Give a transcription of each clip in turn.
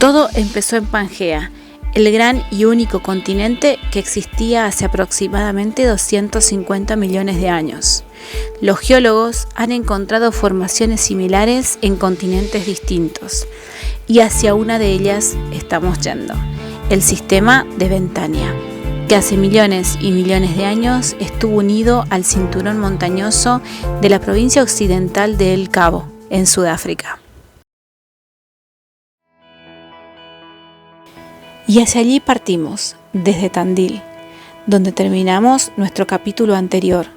Todo empezó en Pangea, el gran y único continente que existía hace aproximadamente 250 millones de años. Los geólogos han encontrado formaciones similares en continentes distintos, y hacia una de ellas estamos yendo, el sistema de Ventania, que hace millones y millones de años estuvo unido al cinturón montañoso de la provincia occidental de El Cabo, en Sudáfrica. Y hacia allí partimos, desde Tandil, donde terminamos nuestro capítulo anterior,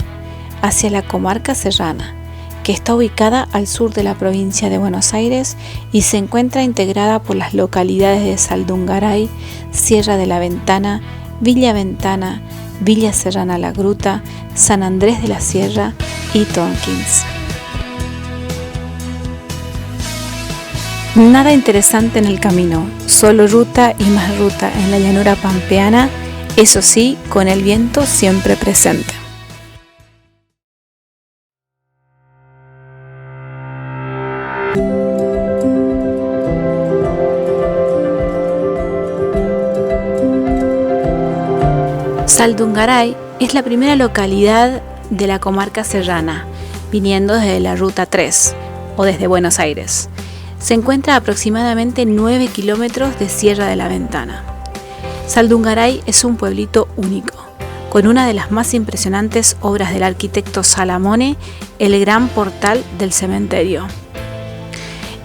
hacia la comarca serrana, que está ubicada al sur de la provincia de Buenos Aires y se encuentra integrada por las localidades de Saldungaray, Sierra de la Ventana, Villa Ventana, Villa Serrana La Gruta, San Andrés de la Sierra y Tompkins. Nada interesante en el camino, solo ruta y más ruta en la llanura pampeana, eso sí, con el viento siempre presente. Saldungaray es la primera localidad de la comarca serrana, viniendo desde la Ruta 3 o desde Buenos Aires. Se encuentra a aproximadamente 9 kilómetros de Sierra de la Ventana. Saldungaray es un pueblito único, con una de las más impresionantes obras del arquitecto Salamone, el gran portal del cementerio.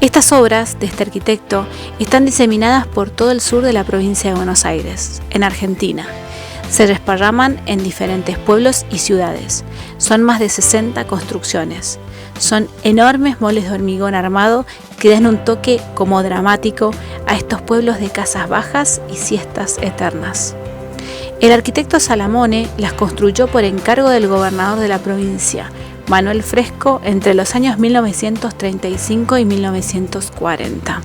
Estas obras de este arquitecto están diseminadas por todo el sur de la provincia de Buenos Aires, en Argentina. Se desparraman en diferentes pueblos y ciudades. Son más de 60 construcciones. Son enormes moles de hormigón armado que dan un toque como dramático a estos pueblos de casas bajas y siestas eternas. El arquitecto Salamone las construyó por encargo del gobernador de la provincia, Manuel Fresco, entre los años 1935 y 1940.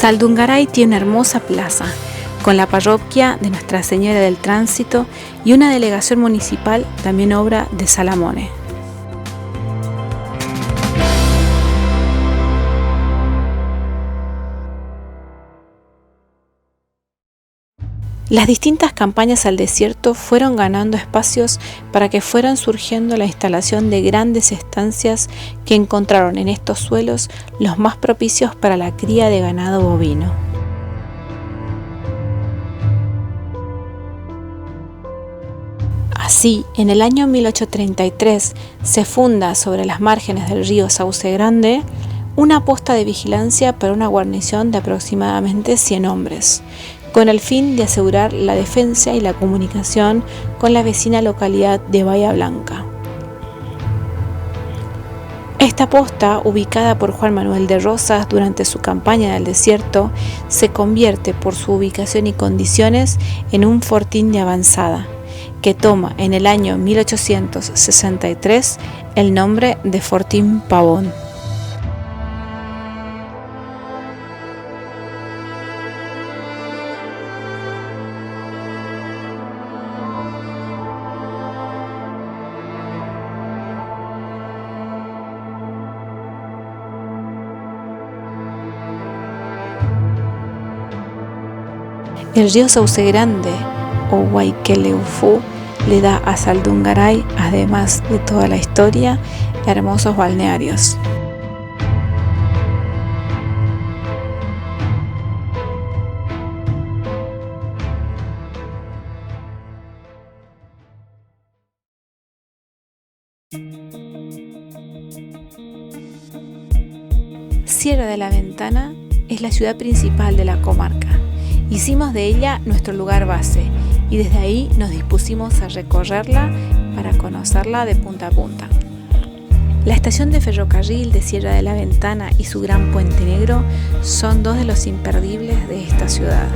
Saldungaray tiene una hermosa plaza, con la parroquia de Nuestra Señora del Tránsito y una delegación municipal, también obra de Salamone. Las distintas campañas al desierto fueron ganando espacios para que fueran surgiendo la instalación de grandes estancias que encontraron en estos suelos los más propicios para la cría de ganado bovino. Así, en el año 1833 se funda sobre las márgenes del río Sauce Grande una posta de vigilancia para una guarnición de aproximadamente 100 hombres, con el fin de asegurar la defensa y la comunicación con la vecina localidad de Bahía Blanca. Esta posta, ubicada por Juan Manuel de Rosas durante su campaña del desierto, se convierte por su ubicación y condiciones en un fortín de avanzada, que toma en el año 1863 el nombre de Fortín Pavón. El río Sauce Grande, o Guayqueleufú, le da a Saldungaray, además de toda la historia, hermosos balnearios. Sierra de la Ventana es la ciudad principal de la comarca. Hicimos de ella nuestro lugar base y desde ahí nos dispusimos a recorrerla para conocerla de punta a punta. La estación de ferrocarril de Sierra de la Ventana y su gran puente negro son dos de los imperdibles de esta ciudad.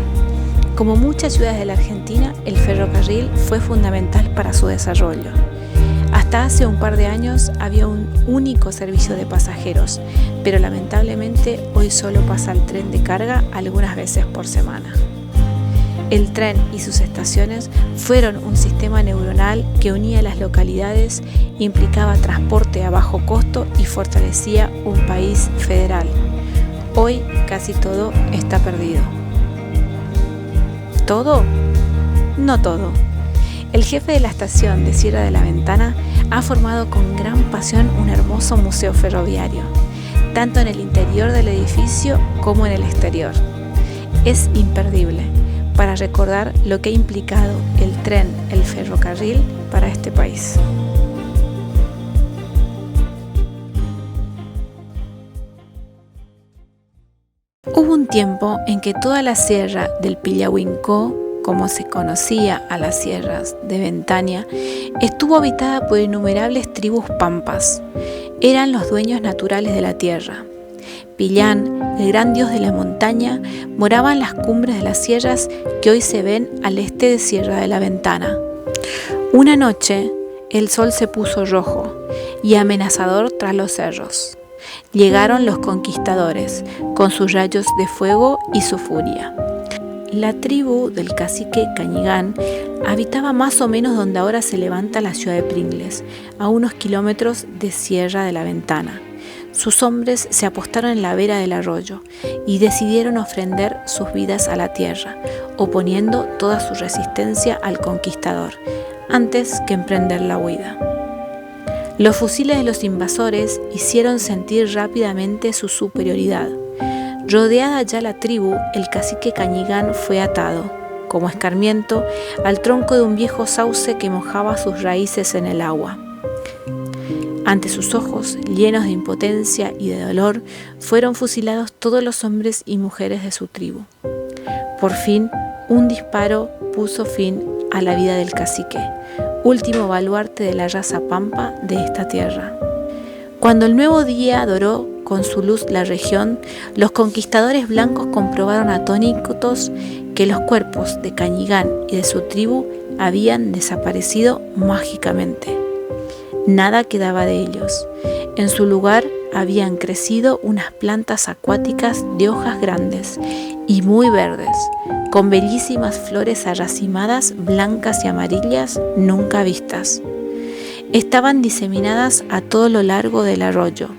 Como muchas ciudades de la Argentina, el ferrocarril fue fundamental para su desarrollo. Hasta hace un par de años había un único servicio de pasajeros, pero lamentablemente hoy solo pasa el tren de carga algunas veces por semana. El tren y sus estaciones fueron un sistema neuronal que unía las localidades, implicaba transporte a bajo costo y fortalecía un país federal. Hoy casi todo está perdido. ¿Todo? No todo. El jefe de la estación de Sierra de la Ventana ha formado con gran pasión un hermoso museo ferroviario, tanto en el interior del edificio como en el exterior. Es imperdible para recordar lo que ha implicado el tren, el ferrocarril para este país. Hubo un tiempo en que toda la sierra del Pillahuincó, como se conocía a las sierras de Ventania, estuvo habitada por innumerables tribus pampas. Eran los dueños naturales de la tierra. Pillán, el gran dios de la montaña, moraba en las cumbres de las sierras que hoy se ven al este de Sierra de la Ventana. Una noche, el sol se puso rojo y amenazador tras los cerros. Llegaron los conquistadores, con sus rayos de fuego y su furia. La tribu del cacique Cañigán habitaba más o menos donde ahora se levanta la ciudad de Pringles, a unos kilómetros de Sierra de la Ventana. Sus hombres se apostaron en la vera del arroyo y decidieron ofrendar sus vidas a la tierra, oponiendo toda su resistencia al conquistador, antes que emprender la huida. Los fusiles de los invasores hicieron sentir rápidamente su superioridad. Rodeada ya la tribu, el cacique Cañigán fue atado, como escarmiento, al tronco de un viejo sauce que mojaba sus raíces en el agua. Ante sus ojos, llenos de impotencia y de dolor, fueron fusilados todos los hombres y mujeres de su tribu. Por fin, un disparo puso fin a la vida del cacique, último baluarte de la raza pampa de esta tierra. Cuando el nuevo día doró con su luz la región, los conquistadores blancos comprobaron atónitos que los cuerpos de Cañigán y de su tribu habían desaparecido mágicamente. Nada quedaba de ellos. En su lugar habían crecido unas plantas acuáticas de hojas grandes y muy verdes, con bellísimas flores arracimadas, blancas y amarillas nunca vistas. Estaban diseminadas a todo lo largo del arroyo.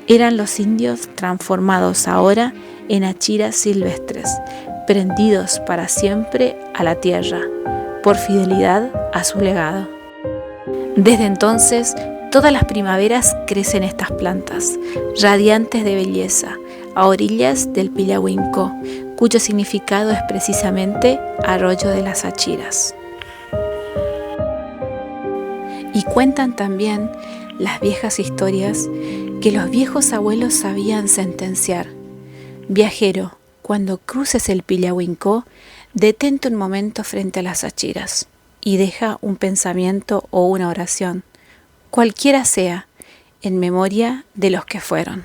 Eran los indios transformados ahora en achiras silvestres, prendidos para siempre a la tierra, por fidelidad a su legado. Desde entonces, todas las primaveras crecen estas plantas, radiantes de belleza, a orillas del Pillahuincó, cuyo significado es precisamente arroyo de las achiras. Y cuentan también las viejas historias que los viejos abuelos sabían sentenciar: viajero, cuando cruces el Pillahuincó, detente un momento frente a las achiras y deja un pensamiento o una oración, cualquiera sea, en memoria de los que fueron.